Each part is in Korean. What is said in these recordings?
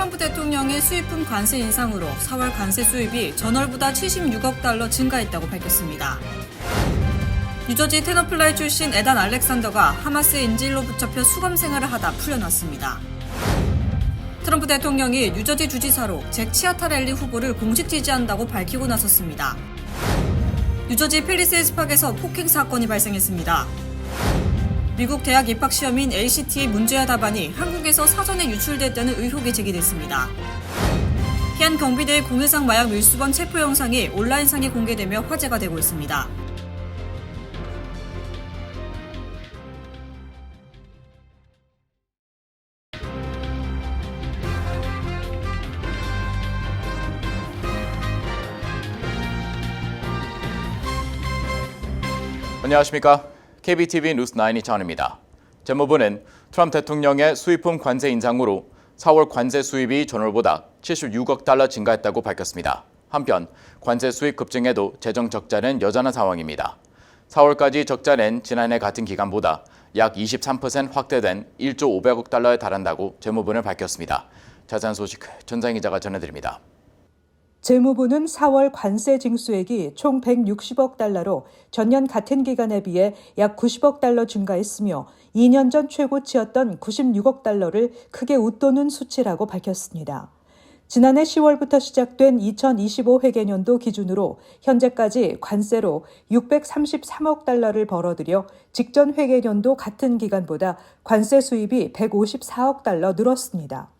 트럼프 대통령의 수입품 관세 인상으로 4월 관세 수입이 전월보다 76억 달러 증가했다고 밝혔습니다. 뉴저지 테너플라이 출신 에단 알렉산더가 하마스의 인질로 붙잡혀 수감 생활을 하다 풀려났습니다. 트럼프 대통령이 뉴저지 주지사로 잭 치아타렐리 후보를 공식 지지한다고 밝히고 나섰습니다. 뉴저지 팰리세이드 파크에서 폭행 사건이 발생했습니다. 미국 대학 입학 시험인 ACT의 문제와 답안이 한국에서 사전에 유출됐다는 의혹이 제기됐습니다. 현 경비대의 공해상 마약 밀수범 체포 영상이 온라인상에 공개되며 화제가 되고 있습니다. 안녕하십니까. KBTV 뉴스 9 이창원입니다. 재무부는 트럼프 대통령의 수입품 관세 인상으로 4월 관세 수입이 전월보다 76억 달러 증가했다고 밝혔습니다. 한편 관세 수입 급증에도 재정 적자는 여전한 상황입니다. 4월까지 적자는 지난해 같은 기간보다 약 23% 확대된 1조 500억 달러에 달한다고 재무부는 밝혔습니다. 자세한 소식 전상희 기자가 전해드립니다. 재무부는 4월 관세 징수액이 총 160억 달러로 전년 같은 기간에 비해 약 90억 달러 증가했으며 2년 전 최고치였던 96억 달러를 크게 웃도는 수치라고 밝혔습니다. 지난해 10월부터 시작된 2025 회계년도 기준으로 현재까지 관세로 633억 달러를 벌어들여 직전 회계년도 같은 기간보다 관세 수입이 154억 달러 늘었습니다.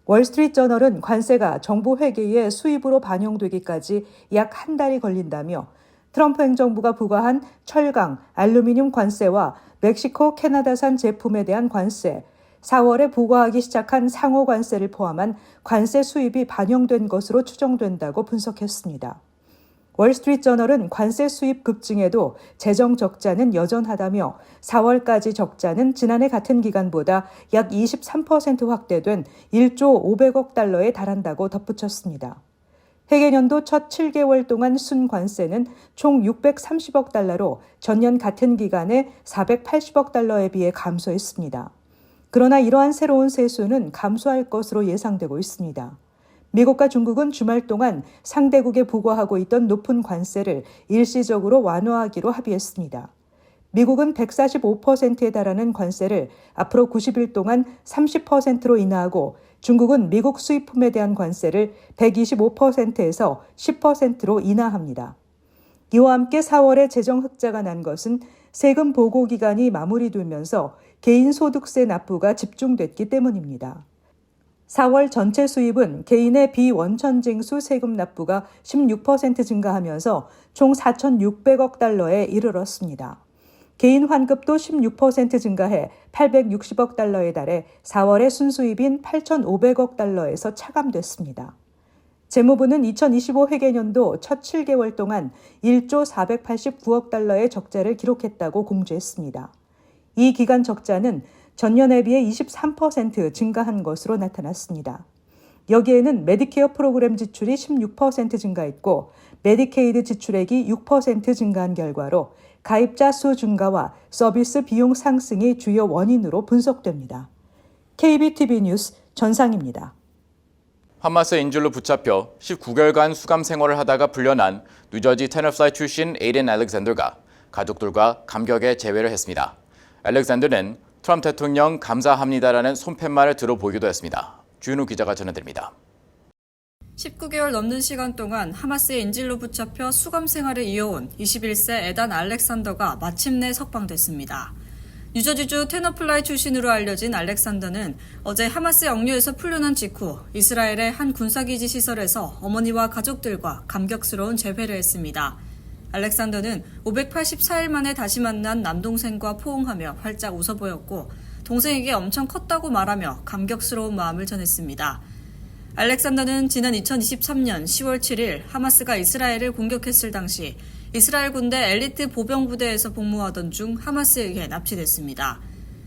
월스트리트저널은 관세가 정부 회계에 수입으로 반영되기까지 약 한 달이 걸린다며 트럼프 행정부가 부과한 철강, 알루미늄 관세와 멕시코, 캐나다산 제품에 대한 관세, 4월에 부과하기 시작한 상호 관세를 포함한 관세 수입이 반영된 것으로 추정된다고 분석했습니다. 월스트리트저널은 관세 수입 급증에도 재정 적자는 여전하다며 4월까지 적자는 지난해 같은 기간보다 약 23% 확대된 1조 500억 달러에 달한다고 덧붙였습니다. 회계년도 첫 7개월 동안 순관세는 총 630억 달러로 전년 같은 기간에 480억 달러에 비해 감소했습니다. 그러나 이러한 새로운 세수는 감소할 것으로 예상되고 있습니다. 미국과 중국은 주말 동안 상대국에 부과하고 있던 높은 관세를 일시적으로 완화하기로 합의했습니다. 미국은 145%에 달하는 관세를 앞으로 90일 동안 30%로 인하하고 중국은 미국 수입품에 대한 관세를 125%에서 10%로 인하합니다. 이와 함께 4월에 재정 흑자가 난 것은 세금 보고 기간이 마무리되면서 개인소득세 납부가 집중됐기 때문입니다. 4월 전체 수입은 개인의 비원천징수 세금 납부가 16% 증가하면서 총 4,600억 달러에 이르렀습니다. 개인 환급도 16% 증가해 860억 달러에 달해 4월의 순수입인 8,500억 달러에서 차감됐습니다. 재무부는 2025 회계년도 첫 7개월 동안 1조 489억 달러의 적자를 기록했다고 공지했습니다. 이 기간 적자는 전년에 비해 23% 증가한 것으로 나타났습니다. 여기에는 메디케어 프로그램 지출이 16% 증가했고 메디케이드 지출액이 6% 증가한 결과로 가입자 수 증가와 서비스 비용 상승이 주요 원인으로 분석됩니다. KBTV 뉴스 전상입니다. 하마스 인질로 붙잡혀 19개월간 수감 생활을 하다가 풀려난 뉴저지 테너플라이 출신 에이덴 알렉산더가 가족들과 감격의 재회를 했습니다. 알렉산더는 트럼프 대통령 감사합니다라는 손팻말을 들어보기도 했습니다. 주윤우 기자가 전해드립니다. 19개월 넘는 시간 동안 하마스의 인질로 붙잡혀 수감 생활을 이어온 21세 에단 알렉산더가 마침내 석방됐습니다. 뉴저지주 테너플라이 출신으로 알려진 알렉산더는 어제 하마스 억류에서 풀려난 직후 이스라엘의 한 군사기지 시설에서 어머니와 가족들과 감격스러운 재회를 했습니다. 알렉산더는 584일 만에 다시 만난 남동생과 포옹하며 활짝 웃어 보였고 동생에게 엄청 컸다고 말하며 감격스러운 마음을 전했습니다. 알렉산더는 지난 2023년 10월 7일 하마스가 이스라엘을 공격했을 당시 이스라엘 군대 엘리트 보병 부대에서 복무하던 중 하마스에 의해 납치됐습니다.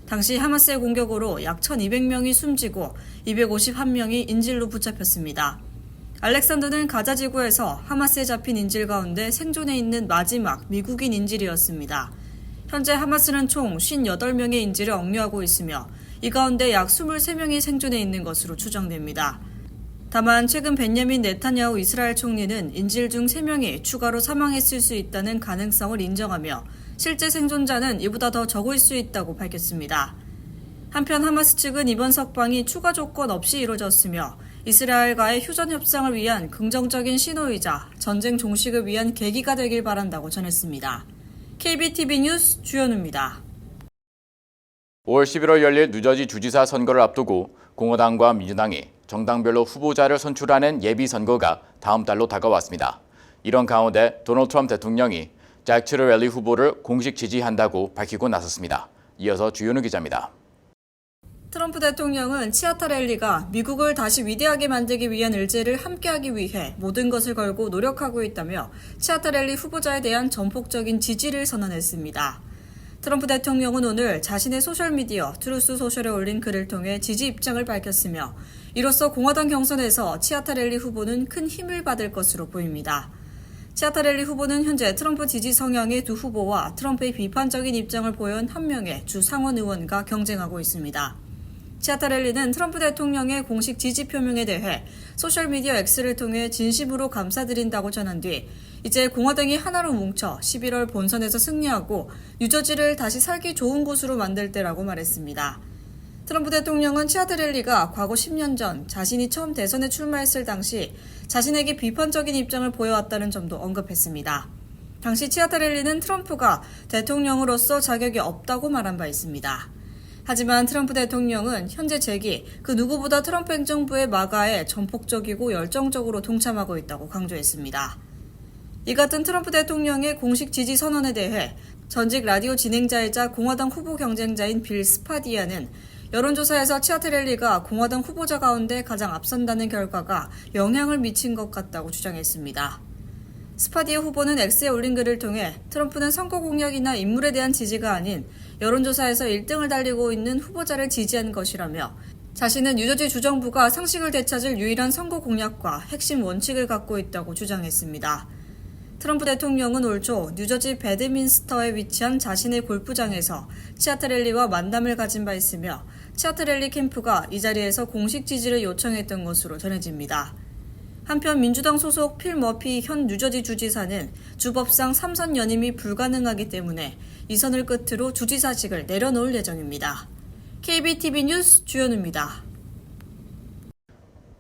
당시 하마스의 공격으로 약 1,200명이 숨지고 251명이 인질로 붙잡혔습니다. 알렉산더는 가자 지구에서 하마스에 잡힌 인질 가운데 생존해 있는 마지막 미국인 인질이었습니다. 현재 하마스는 총 58명의 인질을 억류하고 있으며 이 가운데 약 23명이 생존해 있는 것으로 추정됩니다. 다만 최근 벤야민 네타냐후 이스라엘 총리는 인질 중 3명이 추가로 사망했을 수 있다는 가능성을 인정하며 실제 생존자는 이보다 더 적을 수 있다고 밝혔습니다. 한편 하마스 측은 이번 석방이 추가 조건 없이 이루어졌으며 이스라엘과의 휴전 협상을 위한 긍정적인 신호이자 전쟁 종식을 위한 계기가 되길 바란다고 전했습니다. KBTV 뉴스 주현우입니다. 5월 11월 열릴 뉴저지 주지사 선거를 앞두고 공화당과 민주당이 정당별로 후보자를 선출하는 예비 선거가 다음 달로 다가왔습니다. 이런 가운데 도널드 트럼프 대통령이 잭 치러웰리 후보를 공식 지지한다고 밝히고 나섰습니다. 이어서 주현우 기자입니다. 트럼프 대통령은 치아타 랠리가 미국을 다시 위대하게 만들기 위한 의지를 함께하기 위해 모든 것을 걸고 노력하고 있다며 치아타 랠리 후보자에 대한 전폭적인 지지를 선언했습니다. 트럼프 대통령은 오늘 자신의 소셜미디어 트루스 소셜에 올린 글을 통해 지지 입장을 밝혔으며 이로써 공화당 경선에서 치아타 랠리 후보는 큰 힘을 받을 것으로 보입니다. 치아타 랠리 후보는 현재 트럼프 지지 성향의 두 후보와 트럼프의 비판적인 입장을 보여온 한 명의 주 상원 의원과 경쟁하고 있습니다. 치아타 랠리는 트럼프 대통령의 공식 지지 표명에 대해 소셜미디어 X를 통해 진심으로 감사드린다고 전한 뒤 이제 공화당이 하나로 뭉쳐 11월 본선에서 승리하고 뉴저지를 다시 살기 좋은 곳으로 만들 때라고 말했습니다. 트럼프 대통령은 치아타 랠리가 과거 10년 전 자신이 처음 대선에 출마했을 당시 자신에게 비판적인 입장을 보여왔다는 점도 언급했습니다. 당시 치아타 랠리는 트럼프가 대통령으로서 자격이 없다고 말한 바 있습니다. 하지만 트럼프 대통령은 현재 잭이 그 누구보다 트럼프 행정부의 마가에 전폭적이고 열정적으로 동참하고 있다고 강조했습니다. 이 같은 트럼프 대통령의 공식 지지 선언에 대해 전직 라디오 진행자이자 공화당 후보 경쟁자인 빌 스파디아는 여론조사에서 치아타 랠리가 공화당 후보자 가운데 가장 앞선다는 결과가 영향을 미친 것 같다고 주장했습니다. 스파디아 후보는 X에 올린 글을 통해 트럼프는 선거 공약이나 인물에 대한 지지가 아닌 여론조사에서 1등을 달리고 있는 후보자를 지지한 것이라며 자신은 뉴저지 주정부가 상식을 되찾을 유일한 선거 공약과 핵심 원칙을 갖고 있다고 주장했습니다. 트럼프 대통령은 올 초 뉴저지 배드민스터에 위치한 자신의 골프장에서 치아타 랠리와 만남을 가진 바 있으며 치아타 랠리 캠프가 이 자리에서 공식 지지를 요청했던 것으로 전해집니다. 한편 민주당 소속 필 머피 현 뉴저지 주지사는 주법상 3선 연임이 불가능하기 때문에 이 선을 끝으로 주지사직을 내려놓을 예정입니다. KBTV 뉴스 주현우입니다.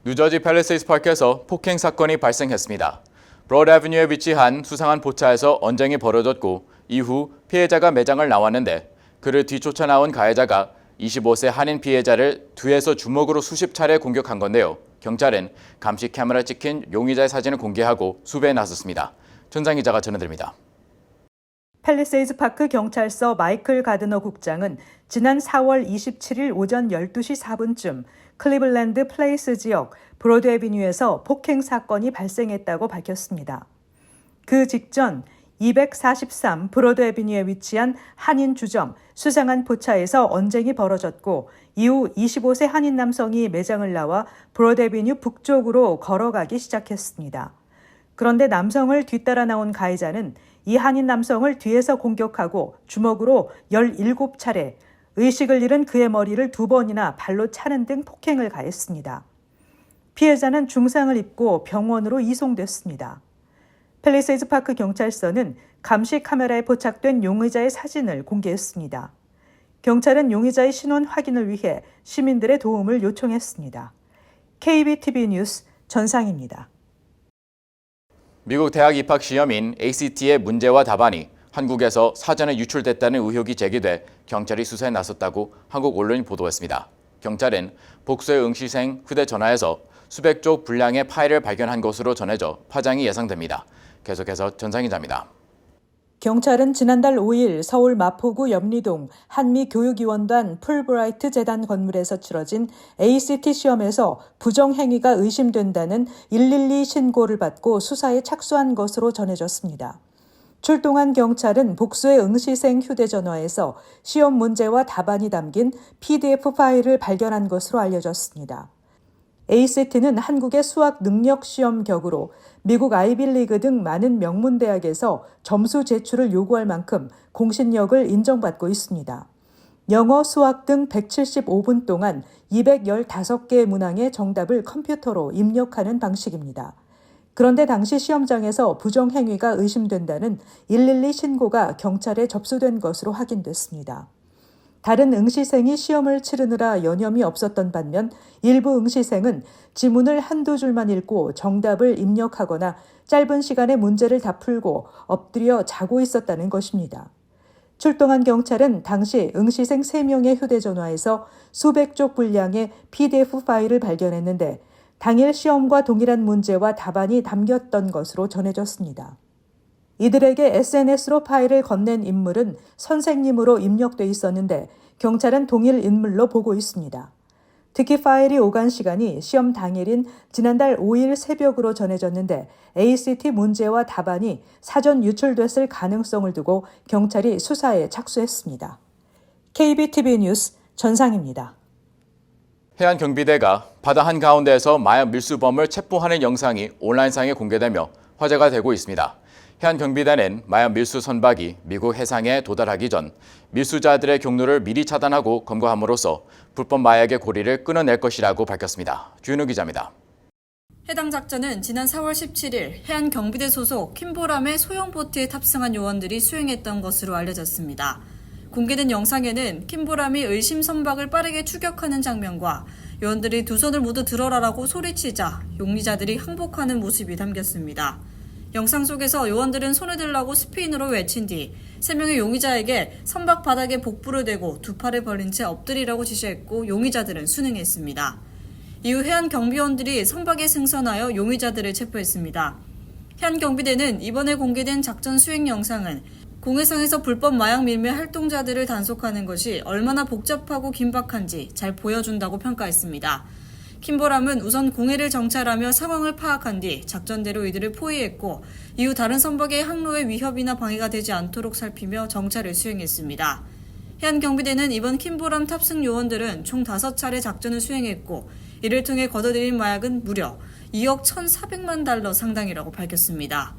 뉴저지 팰리세이드 파크에서 폭행 사건이 발생했습니다. 브로드 애비뉴에 위치한 수상한 포차에서 언쟁이 벌어졌고 이후 피해자가 매장을 나왔는데 그를 뒤쫓아 나온 가해자가 25세 한인 피해자를 뒤에서 주먹으로 수십 차례 공격한 건데요. 경찰은 감시 카메라에 찍힌 용의자의 사진을 공개하고 수배에 나섰습니다. 전상 기자가 전해드립니다. 팰리세이드 파크 경찰서 마이클 가드너 국장은 지난 4월 27일 오전 12시 4분쯤 클리블랜드 플레이스 지역 브로드 애비뉴에서 폭행 사건이 발생했다고 밝혔습니다. 그 직전 243 브로드 애비뉴에 위치한 한인 주점 수상한 포차에서 언쟁이 벌어졌고 이후 25세 한인 남성이 매장을 나와 브로드 애비뉴 북쪽으로 걸어가기 시작했습니다. 그런데 남성을 뒤따라 나온 가해자는 이 한인 남성을 뒤에서 공격하고 주먹으로 17차례, 의식을 잃은 그의 머리를 2번이나 발로 차는 등 폭행을 가했습니다. 피해자는 중상을 입고 병원으로 이송됐습니다. 팰리세이드 파크 경찰서는 감시 카메라에 포착된 용의자의 사진을 공개했습니다. 경찰은 용의자의 신원 확인을 위해 시민들의 도움을 요청했습니다. KBTV 뉴스 전상입니다. 미국 대학 입학 시험인 ACT의 문제와 답안이 한국에서 사전에 유출됐다는 의혹이 제기돼 경찰이 수사에 나섰다고 한국 언론이 보도했습니다. 경찰은 복수의 응시생 휴대전화에서 수백 쪽 분량의 파일을 발견한 것으로 전해져 파장이 예상됩니다. 계속해서 전상 기자입니다. 경찰은 지난달 5일 서울 마포구 염리동 한미교육위원단 풀브라이트 재단 건물에서 치러진 ACT 시험에서 부정행위가 의심된다는 112 신고를 받고 수사에 착수한 것으로 전해졌습니다. 출동한 경찰은 복수의 응시생 휴대전화에서 시험 문제와 답안이 담긴 PDF 파일을 발견한 것으로 알려졌습니다. ACT는 한국의 수학 능력 시험 격으로 미국 아이비리그 등 많은 명문대학에서 점수 제출을 요구할 만큼 공신력을 인정받고 있습니다. 영어, 수학 등 175분 동안 215개의 문항의 정답을 컴퓨터로 입력하는 방식입니다. 그런데 당시 시험장에서 부정행위가 의심된다는 112 신고가 경찰에 접수된 것으로 확인됐습니다. 다른 응시생이 시험을 치르느라 여념이 없었던 반면 일부 응시생은 지문을 한두 줄만 읽고 정답을 입력하거나 짧은 시간에 문제를 다 풀고 엎드려 자고 있었다는 것입니다. 출동한 경찰은 당시 응시생 3명의 휴대전화에서 수백 쪽 분량의 PDF 파일을 발견했는데 당일 시험과 동일한 문제와 답안이 담겼던 것으로 전해졌습니다. 이들에게 SNS로 파일을 건넨 인물은 선생님으로 입력돼 있었는데 경찰은 동일 인물로 보고 있습니다. 특히 파일이 오간 시간이 시험 당일인 지난달 5일 새벽으로 전해졌는데 ACT 문제와 답안이 사전 유출됐을 가능성을 두고 경찰이 수사에 착수했습니다. KBTV 뉴스 전상입니다. 해안경비대가 바다 한가운데에서 마약 밀수범을 체포하는 영상이 온라인상에 공개되며 화제가 되고 있습니다. 해안경비대는 마약 밀수 선박이 미국 해상에 도달하기 전 밀수자들의 경로를 미리 차단하고 검거함으로써 불법 마약의 고리를 끊어낼 것이라고 밝혔습니다. 주윤우 기자입니다. 해당 작전은 지난 4월 17일 해안경비대 소속 킴보람의 소형 보트에 탑승한 요원들이 수행했던 것으로 알려졌습니다. 공개된 영상에는 킴보람이 의심 선박을 빠르게 추격하는 장면과 요원들이 두 손을 모두 들어라라고 소리치자 용의자들이 항복하는 모습이 담겼습니다. 영상 속에서 요원들은 손을 들라고 스페인어로 외친 뒤 3명의 용의자에게 선박 바닥에 복부를 대고 두 팔을 벌린 채 엎드리라고 지시했고 용의자들은 순응했습니다. 이후 해안경비원들이 선박에 승선하여 용의자들을 체포했습니다. 해안경비대는 이번에 공개된 작전 수행 영상은 공해상에서 불법 마약 밀매 활동자들을 단속하는 것이 얼마나 복잡하고 긴박한지 잘 보여준다고 평가했습니다. 킴보람은 우선 공해를 정찰하며 상황을 파악한 뒤 작전대로 이들을 포위했고 이후 다른 선박의 항로에 위협이나 방해가 되지 않도록 살피며 정찰을 수행했습니다. 해안경비대는 이번 킴보람 탑승 요원들은 총 5차례 작전을 수행했고 이를 통해 거둬들인 마약은 무려 2억 1,400만 달러 상당이라고 밝혔습니다.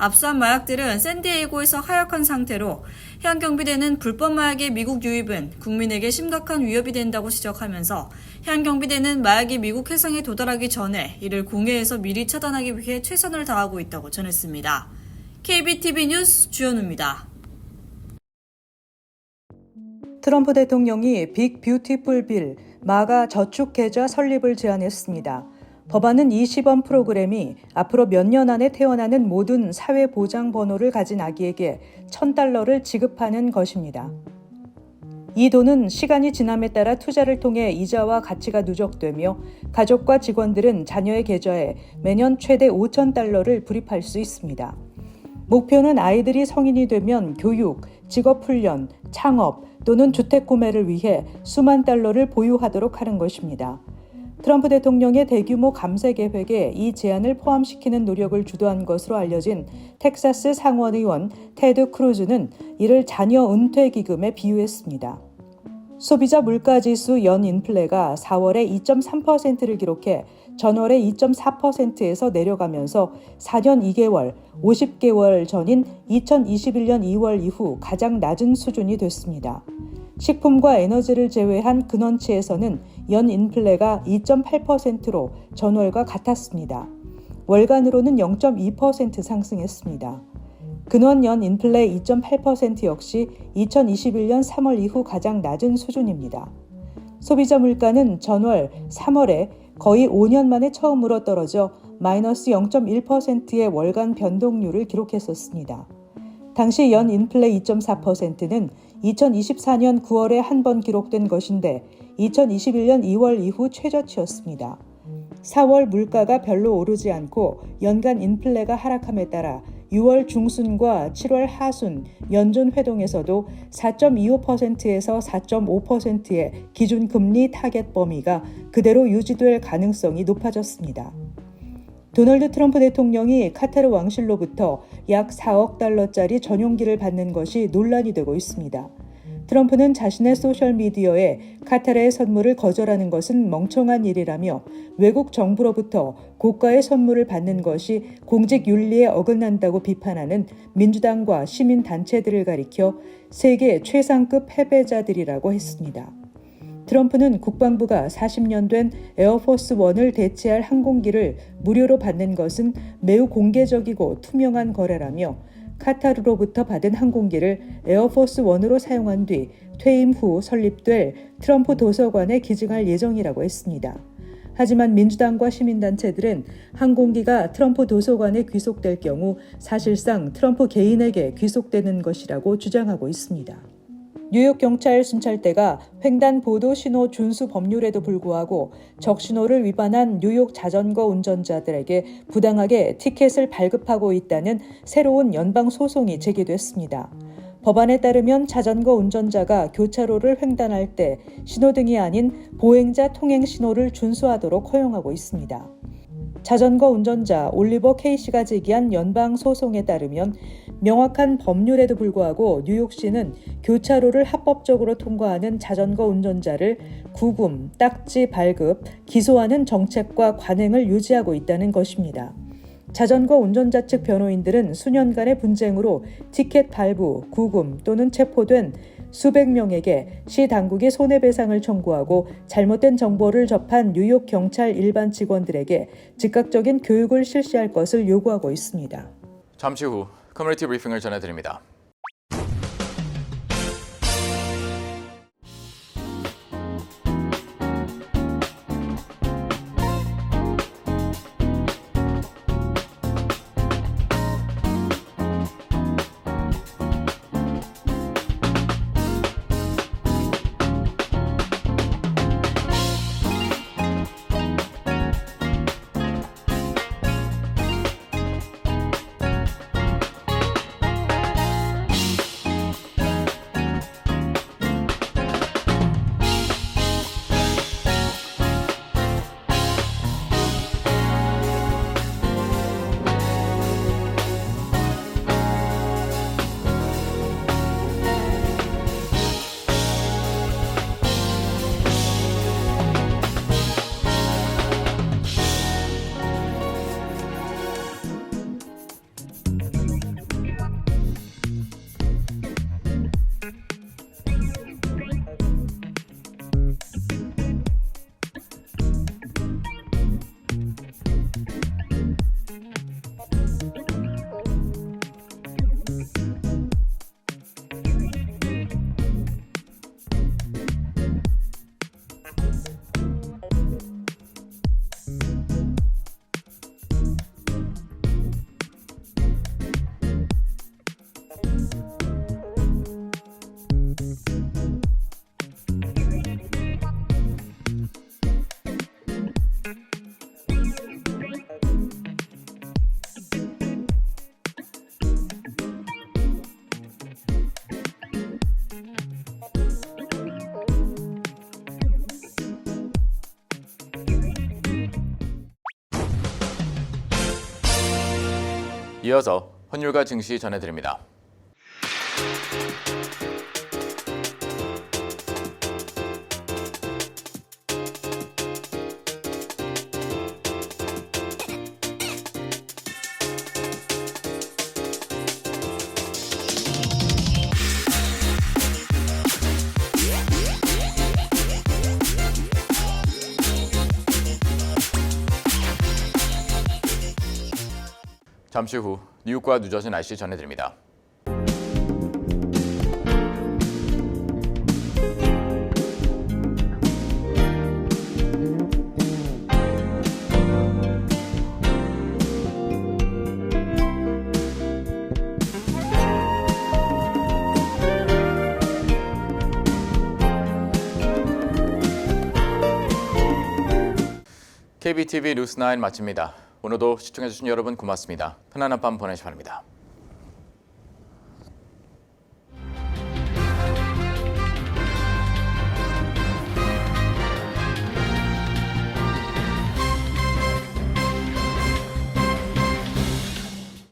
압수한 마약들은 샌디에이고에서 하역한 상태로 해안경비대는 불법 마약의 미국 유입은 국민에게 심각한 위협이 된다고 지적하면서 해안경비대는 마약이 미국 해상에 도달하기 전에 이를 공해에서 미리 차단하기 위해 최선을 다하고 있다고 전했습니다. KBTV 뉴스 주현우입니다. 트럼프 대통령이 빅 뷰티풀 빌 마가 저축계좌 설립을 제안했습니다. 법안은 이 시범 프로그램이 앞으로 몇 년 안에 태어나는 모든 사회보장번호를 가진 아기에게 $1,000를 지급하는 것입니다. 이 돈은 시간이 지남에 따라 투자를 통해 이자와 가치가 누적되며 가족과 직원들은 자녀의 계좌에 매년 최대 $5,000를 불입할 수 있습니다. 목표는 아이들이 성인이 되면 교육, 직업훈련, 창업 또는 주택 구매를 위해 수만 달러를 보유하도록 하는 것입니다. 트럼프 대통령의 대규모 감세 계획에 이 제안을 포함시키는 노력을 주도한 것으로 알려진 텍사스 상원의원 테드 크루즈는 이를 자녀 은퇴 기금에 비유했습니다. 소비자 물가지수 연인플레가 4월에 2.3%를 기록해 전월에 2.4%에서 내려가면서 4년 2개월, 50개월 전인 2021년 2월 이후 가장 낮은 수준이 됐습니다. 식품과 에너지를 제외한 근원치에서는 연인플레가 2.8%로 전월과 같았습니다. 월간으로는 0.2% 상승했습니다. 근원 연인플레 2.8% 역시 2021년 3월 이후 가장 낮은 수준입니다. 소비자 물가는 전월 3월에 거의 5년 만에 처음으로 떨어져 마이너스 0.1%의 월간 변동률을 기록했었습니다. 당시 연인플레 2.4%는 2024년 9월에 한 번 기록된 것인데 2021년 2월 이후 최저치였습니다. 4월 물가가 별로 오르지 않고 연간 인플레가 하락함에 따라 6월 중순과 7월 하순 연준 회동에서도 4.25%에서 4.5%의 기준금리 타겟 범위가 그대로 유지될 가능성이 높아졌습니다. 도널드 트럼프 대통령이 카타르 왕실로부터 약 4억 달러짜리 전용기를 받는 것이 논란이 되고 있습니다. 트럼프는 자신의 소셜미디어에 카타르의 선물을 거절하는 것은 멍청한 일이라며 외국 정부로부터 고가의 선물을 받는 것이 공직 윤리에 어긋난다고 비판하는 민주당과 시민단체들을 가리켜 세계 최상급 패배자들이라고 했습니다. 트럼프는 국방부가 40년 된 에어포스 1을 대체할 항공기를 무료로 받는 것은 매우 공개적이고 투명한 거래라며 카타르로부터 받은 항공기를 에어포스 1으로 사용한 뒤 퇴임 후 설립될 트럼프 도서관에 기증할 예정이라고 했습니다. 하지만 민주당과 시민단체들은 항공기가 트럼프 도서관에 귀속될 경우 사실상 트럼프 개인에게 귀속되는 것이라고 주장하고 있습니다. 뉴욕 경찰 순찰대가 횡단 보도 신호 준수 법률에도 불구하고 적신호를 위반한 뉴욕 자전거 운전자들에게 부당하게 티켓을 발급하고 있다는 새로운 연방 소송이 제기됐습니다. 법안에 따르면 자전거 운전자가 교차로를 횡단할 때 신호등이 아닌 보행자 통행 신호를 준수하도록 허용하고 있습니다. 자전거 운전자 올리버 케이시가 제기한 연방 소송에 따르면 명확한 법률에도 불구하고 뉴욕시는 교차로를 합법적으로 통과하는 자전거 운전자를 구금, 딱지 발급, 기소하는 정책과 관행을 유지하고 있다는 것입니다. 자전거 운전자 측 변호인들은 수년간의 분쟁으로 티켓 발부, 구금 또는 체포된 수백 명에게 시 당국이 손해배상을 청구하고 잘못된 정보를 접한 뉴욕 경찰 일반 직원들에게 즉각적인 교육을 실시할 것을 요구하고 있습니다. 잠시 후 커뮤니티 브리핑을 전해드립니다. 이어서 환율과 증시 전해드립니다. 잠시 후 뉴욕과 뉴저지 날씨 전해드립니다. KBTV 뉴스 9 마칩니다. 오늘도 시청해주신 여러분 고맙습니다. 편안한 밤 보내시 바랍니다.